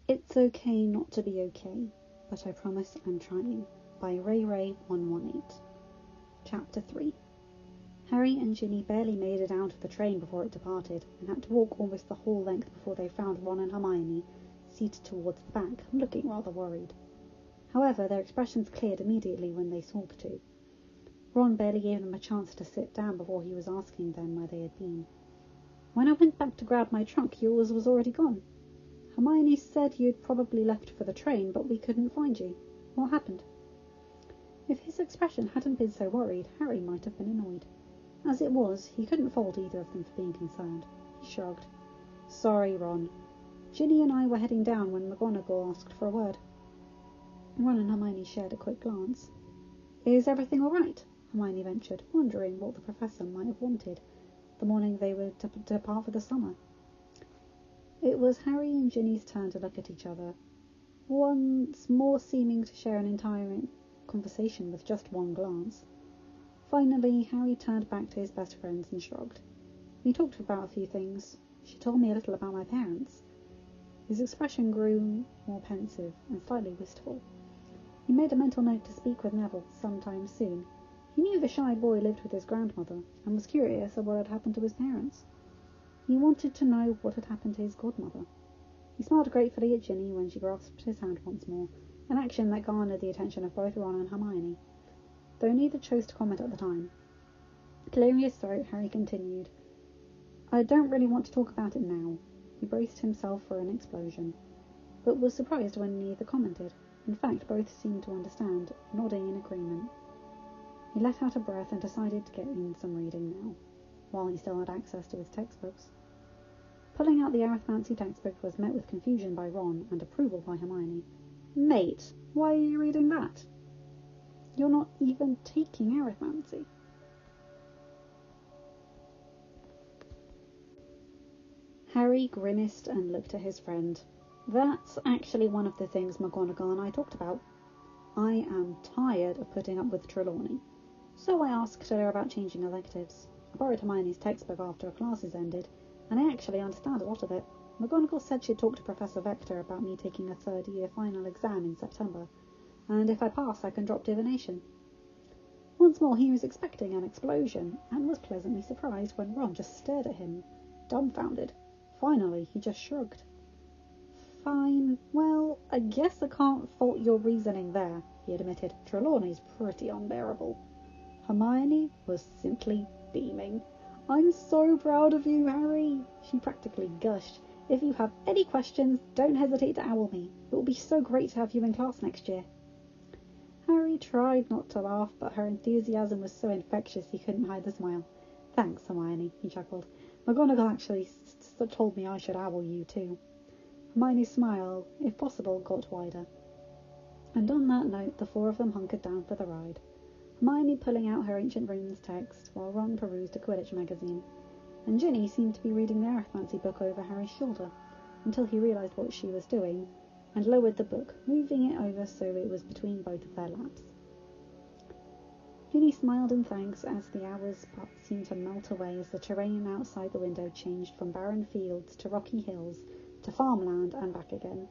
It's okay not to be okay, but I promise I'm trying. By rayrea118. Chapter 3. Harry and Ginny barely made it out of the train before it departed, and had to walk almost the whole length before they found Ron and Hermione seated towards the back, looking rather worried. However, their expressions cleared immediately when they saw the two. Ron barely gave them a chance to sit down before he was asking them where they had been. When I went back to grab my trunk, yours was already gone. Hermione said you'd probably left for the train, but we couldn't find you. What happened? If his expression hadn't been so worried, Harry might have been annoyed. As it was, he couldn't fault either of them for being concerned. He shrugged. Sorry, Ron. Ginny and I were heading down when McGonagall asked for a word. Ron and Hermione shared a quick glance. Is everything all right? Hermione ventured, wondering what the professor might have wanted the morning they were to depart for the summer. It was Harry and Ginny's turn to look at each other, once more seeming to share an entire conversation with just one glance. Finally, Harry turned back to his best friends and shrugged. We talked about a few things. She told me a little about my parents. His expression grew more pensive and slightly wistful. He made a mental note to speak with Neville sometime soon. He knew the shy boy lived with his grandmother, and was curious of what had happened to his parents. He wanted to know what had happened to his godmother. He smiled gratefully at Ginny when she grasped his hand once more, an action that garnered the attention of both Ron and Hermione, though neither chose to comment at the time. Clearing his throat, Harry continued, I don't really want to talk about it now. He braced himself for an explosion, but was surprised when neither commented. In fact, both seemed to understand, nodding in agreement. He let out a breath and decided to get in some reading now, while he still had access to his textbooks. Pulling out the arithmancy textbook was met with confusion by Ron and approval by Hermione. Mate, why are you reading that? You're not even taking arithmancy. Harry grimaced and looked at his friend. That's actually one of the things McGonagall and I talked about. I am tired of putting up with Trelawney, so I asked her about changing electives. I borrowed Hermione's textbook after classes ended, and I actually understand a lot of it. McGonagall said she'd talked to Professor Vector about me taking a third-year final exam in September, and if I pass I can drop divination. Once more he was expecting an explosion, and was pleasantly surprised when Ron just stared at him, dumbfounded. Finally, he just shrugged. Fine, well, I guess I can't fault your reasoning there, he admitted. Trelawney's pretty unbearable. Hermione was simply beaming. I'm so proud of you, Harry, she practically gushed. If you have any questions, don't hesitate to owl me. It will be so great to have you in class next year. Harry tried not to laugh, but her enthusiasm was so infectious he couldn't hide the smile. Thanks, Hermione, he chuckled. McGonagall actually told me I should owl you too. Hermione's smile, if possible, got wider. And on that note, the four of them hunkered down for the ride. Hermione pulling out her ancient runes text, while Ron perused a Quidditch magazine, and Ginny seemed to be reading the arithmancy book over Harry's shoulder, until he realised what she was doing, and lowered the book, moving it over so it was between both of their laps. Ginny smiled in thanks as the hours seemed to melt away as the terrain outside the window changed from barren fields to rocky hills to farmland and back again.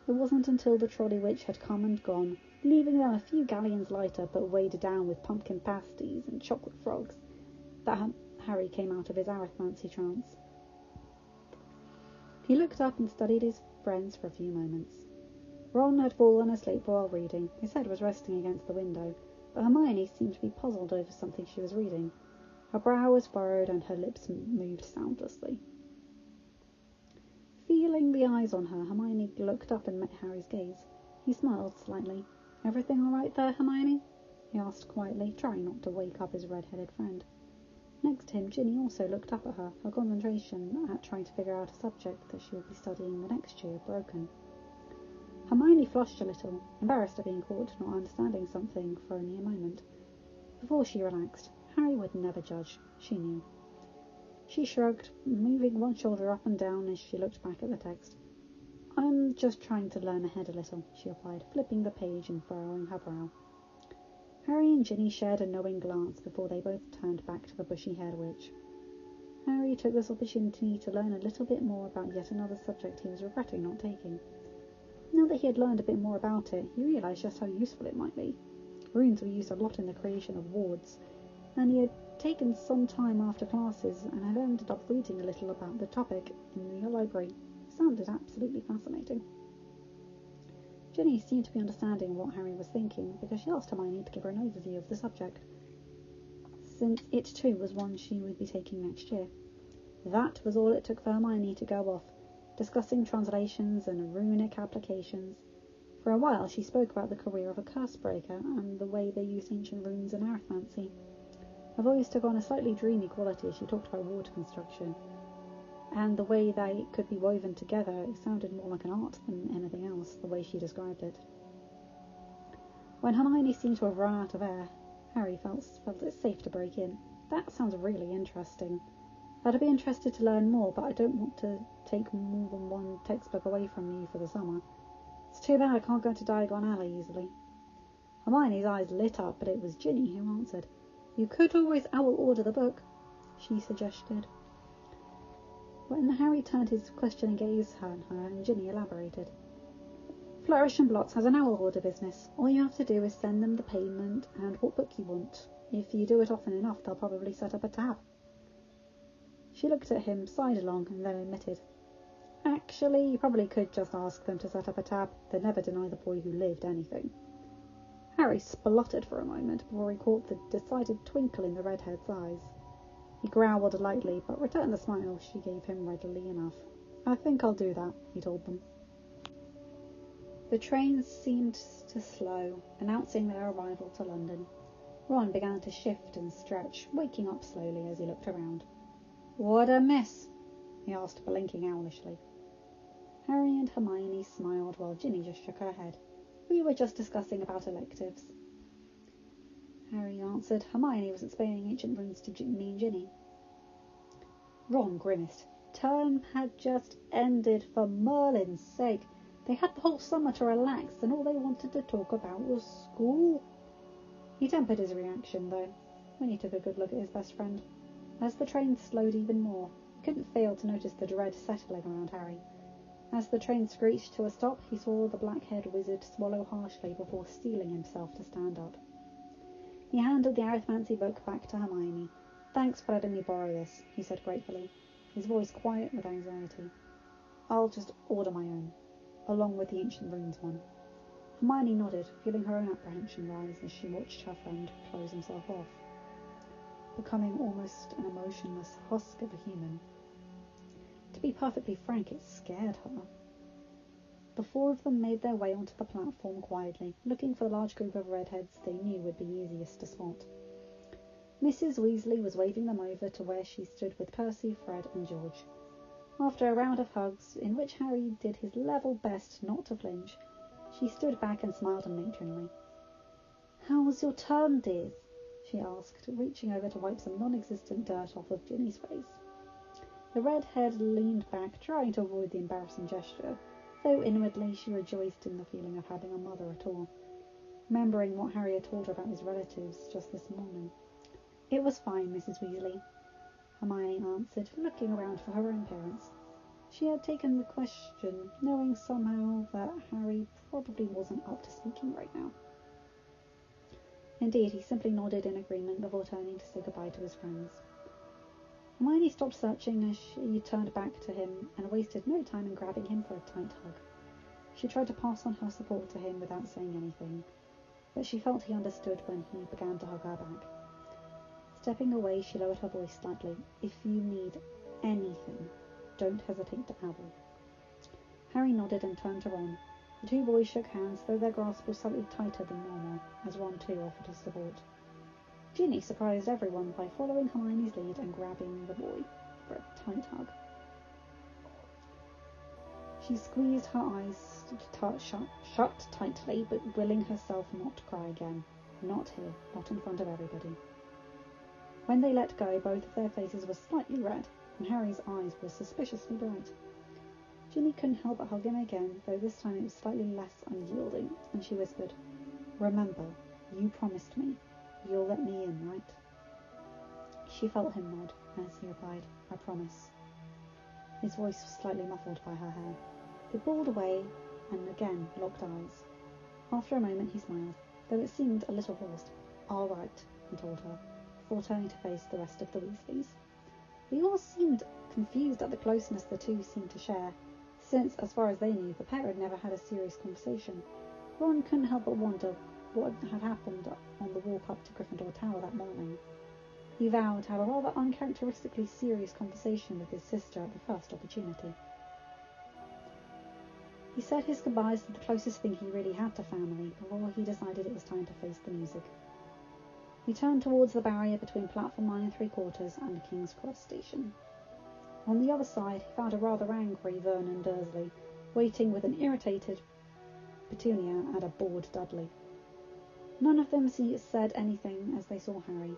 It wasn't until the trolley witch had come and gone, leaving them a few galleons lighter but weighed down with pumpkin pasties and chocolate frogs, that Harry came out of his arithmancy trance. He looked up and studied his friends for a few moments. Ron had fallen asleep while reading. His head was resting against the window, but Hermione seemed to be puzzled over something she was reading. Her brow was furrowed and her lips moved soundlessly. Feeling the eyes on her, Hermione looked up and met Harry's gaze. He smiled slightly. Everything all right there, Hermione? He asked quietly, trying not to wake up his red-headed friend. Next to him, Ginny also looked up at her, her concentration at trying to figure out a subject that she would be studying the next year broken. Hermione flushed a little, embarrassed at being caught not understanding something for only a moment. Before she relaxed, Harry would never judge, she knew. She shrugged, moving one shoulder up and down as she looked back at the text. I'm just trying to learn ahead a little, she replied, flipping the page and furrowing her brow. Harry and Ginny shared a knowing glance before they both turned back to the bushy-haired witch. Harry took this opportunity to learn a little bit more about yet another subject he was regretting not taking. Now that he had learned a bit more about it, he realised just how useful it might be. Runes were used a lot in the creation of wards, and he had taken some time after classes and had ended up reading a little about the topic in the library. It sounded absolutely fascinating. Ginny seemed to be understanding what Harry was thinking because she asked Hermione to give her an overview of the subject, since it too was one she would be taking next year. That was all it took for Hermione to go off, discussing translations and runic applications. For a while she spoke about the career of a curse breaker and the way they used ancient runes and arithmancy. Her voice took on a slightly dreamy quality as she talked about ward construction, and the way they could be woven together. It sounded more like an art than anything else, the way she described it. When Hermione seemed to have run out of air, Harry felt it safe to break in. That sounds really interesting. I'd be interested to learn more, but I don't want to take more than one textbook away from you for the summer. It's too bad I can't go to Diagon Alley easily. Hermione's eyes lit up, but it was Ginny who answered. You could always owl-order the book, she suggested. When Harry turned his questioning gaze on her, and Ginny elaborated. Flourish and Blots has an owl-order business. All you have to do is send them the payment and what book you want. If you do it often enough, they'll probably set up a tab. She looked at him sidelong and then admitted. Actually, you probably could just ask them to set up a tab. They'd never deny the boy who lived anything. Harry spluttered for a moment before he caught the decided twinkle in the redhead's eyes. He growled lightly, but returned the smile she gave him readily enough. I think I'll do that, he told them. The train seemed to slow, announcing their arrival to London. Ron began to shift and stretch, waking up slowly as he looked around. What a mess, he asked, blinking owlishly. Harry and Hermione smiled while Ginny just shook her head. We were just discussing about electives. Harry answered. Hermione was explaining ancient runes to me and Ginny. Ron grimaced. Term had just ended, for Merlin's sake. They had the whole summer to relax, and all they wanted to talk about was school. He tempered his reaction, though, when he took a good look at his best friend. As the train slowed even more, he couldn't fail to notice the dread settling around Harry. As the train screeched to a stop, he saw the black-haired wizard swallow harshly before steeling himself to stand up. He handed the arithmancy book back to Hermione. Thanks for letting me borrow this, he said gratefully, his voice quiet with anxiety. I'll just order my own, along with the ancient runes one. Hermione nodded, feeling her own apprehension rise as she watched her friend close himself off, becoming almost an emotionless husk of a human. To be perfectly frank, it scared her. The four of them made their way onto the platform quietly, looking for the large group of redheads they knew would be easiest to spot. Mrs. Weasley was waving them over to where she stood with Percy, Fred and George. After a round of hugs, in which Harry did his level best not to flinch, she stood back and smiled unmatronly. How was your term, dears? She asked, reaching over to wipe some non-existent dirt off of Ginny's face. The redhead leaned back, trying to avoid the embarrassing gesture, though inwardly she rejoiced in the feeling of having a mother at all, remembering what Harry had told her about his relatives just this morning. It was fine, Mrs. Weasley, Hermione answered, looking around for her own parents. She had taken the question, knowing somehow that Harry probably wasn't up to speaking right now. Indeed, he simply nodded in agreement before turning to say goodbye to his friends. Hermione stopped searching as she turned back to him and wasted no time in grabbing him for a tight hug. She tried to pass on her support to him without saying anything, but she felt he understood when he began to hug her back. Stepping away, she lowered her voice slightly. If you need anything, don't hesitate to owl. Harry nodded and turned to Ron. The two boys shook hands, though their grasp was slightly tighter than normal, as Ron too offered his support. Ginny surprised everyone by following Hermione's lead and grabbing the boy for a tight hug. She squeezed her eyes shut tightly, but willing herself not to cry again. Not here, not in front of everybody. When they let go, both of their faces were slightly red, and Harry's eyes were suspiciously bright. Ginny couldn't help but hug him again, though this time it was slightly less unyielding, and she whispered, Remember, you promised me. You'll let me in, right? She felt him nod, Agnes, he replied. I promise. His voice was slightly muffled by her hair. They pulled away and again locked eyes. After a moment he smiled, though it seemed a little forced. All right, he told her, before turning to face the rest of the Weasleys. They all seemed confused at the closeness the two seemed to share, since, as far as they knew, the pair had never had a serious conversation. Ron couldn't help but wonder what had happened on the walk up to Gryffindor Tower that morning. He vowed to have a rather uncharacteristically serious conversation with his sister at the first opportunity. He said his goodbyes to the closest thing he really had to family before he decided it was time to face the music. He turned towards the barrier between platform 9 3/4 and the King's Cross station. On the other side he found a rather angry Vernon Dursley, waiting with an irritated Petunia and a bored Dudley. None of them said anything as they saw Harry.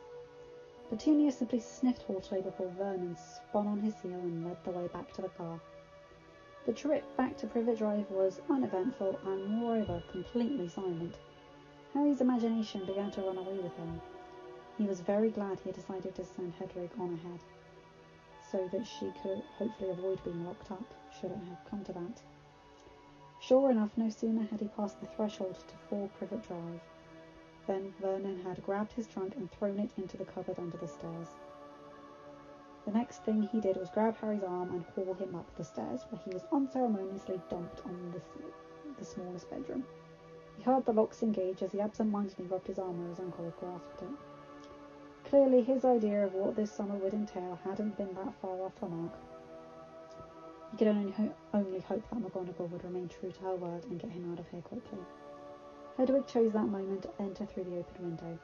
Petunia simply sniffed haughtily before Vernon spun on his heel and led the way back to the car. The trip back to Privet Drive was uneventful and, moreover, completely silent. Harry's imagination began to run away with him. He was very glad he had decided to send Hedwig on ahead, so that she could hopefully avoid being locked up, should it have come to that. Sure enough, no sooner had he passed the threshold to 4 Privet Drive, than Vernon had grabbed his trunk and thrown it into the cupboard under the stairs. The next thing he did was grab Harry's arm and haul him up the stairs, where he was unceremoniously dumped on the smallest bedroom. He heard the locks engage as he absent-mindedly rubbed his arm where his uncle had grasped it. Clearly his idea of what this summer would entail hadn't been that far off the mark. He could only hope that McGonagall would remain true to her word and get him out of here quickly. Hedwig chose that moment to enter through the open window.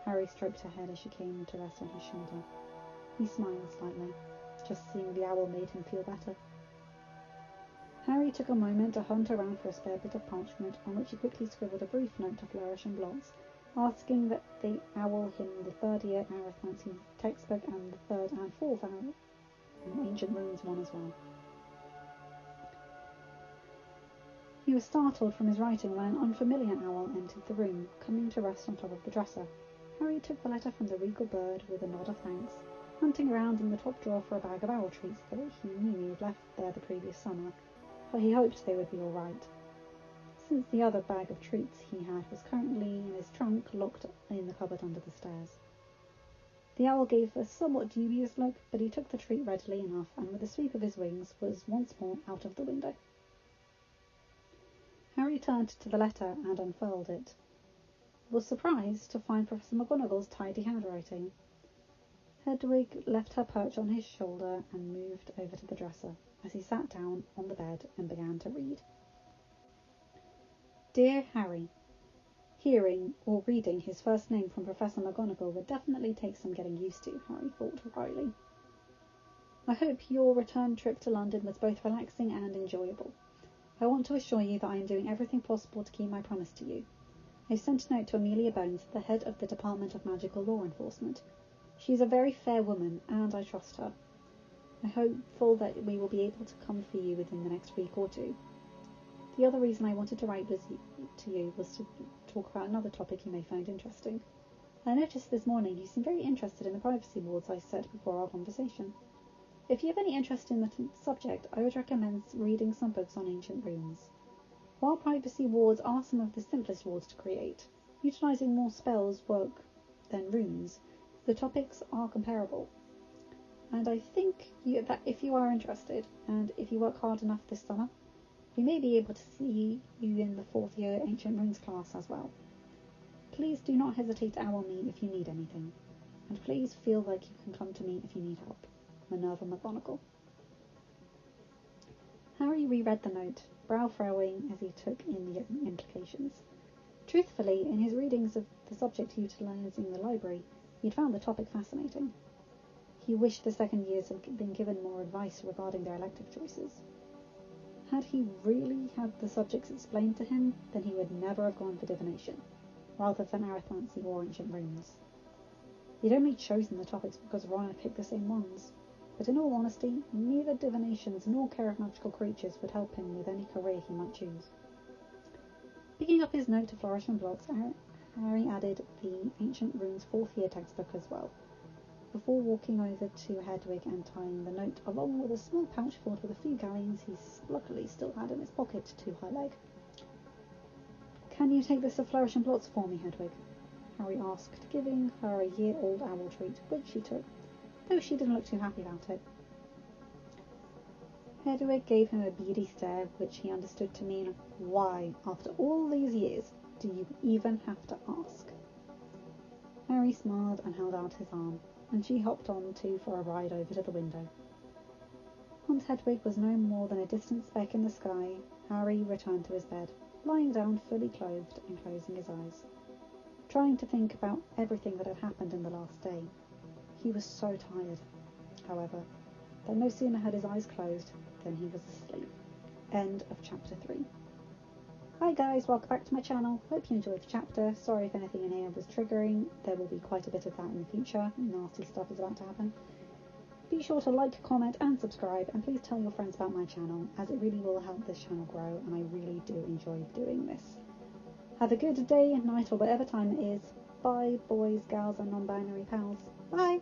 Harry stroked her head as she came to rest on his shoulder. He smiled slightly. Just seeing the owl made him feel better. Harry took a moment to hunt around for a spare bit of parchment, on which he quickly scribbled a brief note to Flourish and Blots, asking that they owl him the third-year arithmancy textbook and the third and fourth Ancient Runes one as well. He was startled from his writing when an unfamiliar owl entered the room, coming to rest on top of the dresser. Harry took the letter from the regal bird with a nod of thanks, hunting around in the top drawer for a bag of owl treats that he knew he had left there the previous summer, but he hoped they would be all right, since the other bag of treats he had was currently in his trunk, locked in the cupboard under the stairs. The owl gave a somewhat dubious look, but he took the treat readily enough, and with a sweep of his wings was once more out of the window. Harry turned to the letter and unfurled it. He was surprised to find Professor McGonagall's tidy handwriting. Hedwig left her perch on his shoulder and moved over to the dresser, as he sat down on the bed and began to read. Dear Harry, hearing or reading his first name from Professor McGonagall would definitely take some getting used to, Harry thought wryly. I hope your return trip to London was both relaxing and enjoyable. I want to assure you that I am doing everything possible to keep my promise to you. I sent a note to Amelia Bones, the head of the Department of Magical Law Enforcement. She is a very fair woman, and I trust her. I am hopeful that we will be able to come for you within the next week or two. The other reason I wanted to write to you was to talk about another topic you may find interesting. I noticed this morning you seem very interested in the privacy wards I set before our conversation. If you have any interest in the subject, I would recommend reading some books on ancient runes. While privacy wards are some of the simplest wards to create, utilizing more spells work than runes, the topics are comparable. And I think that if you are interested, and if you work hard enough this summer, we may be able to see you in the 4th year Ancient Runes class as well. Please do not hesitate to owl me if you need anything, and please feel like you can come to me if you need help. Minerva McGonagall. Harry reread the note, brow furrowing as he took in the implications. Truthfully, in his readings of the subject utilizing the library, he had found the topic fascinating. He wished the second years had been given more advice regarding their elective choices. Had he really had the subjects explained to him, then he would never have gone for divination, rather than arithmancy or ancient runes. He'd only chosen the topics because Ron had picked the same ones, but in all honesty, neither divinations nor care of magical creatures would help him with any career he might choose. Picking up his note to Flourish and Blots, Harry added the Ancient Runes 4th year textbook as well. Before walking over to Hedwig and tying the note along with a small pouch filled with a few galleons he luckily still had in his pocket to her leg. "Can you take this to Flourish and Blotts for me, Hedwig?" Harry asked, giving her a year-old owl treat, which she took, though she didn't look too happy about it. Hedwig gave him a beady stare, which he understood to mean, "Why, after all these years, do you even have to ask?" Harry smiled and held out his arm, and she hopped on too for a ride over to the window. Once Hedwig was no more than a distant speck in the sky, Harry returned to his bed, lying down fully clothed and closing his eyes, trying to think about everything that had happened in the last day. He was so tired, however, that no sooner had his eyes closed than he was asleep. End of chapter 3. Hi guys, welcome back to my channel. Hope you enjoyed the chapter. Sorry if anything in here was triggering. There will be quite a bit of that in the future. Nasty stuff is about to happen. Be sure to like, comment and subscribe, and please tell your friends about my channel, as it really will help this channel grow, and I really do enjoy doing this. Have a good day, night, or whatever time it is. Bye, boys, gals and non-binary pals. Bye!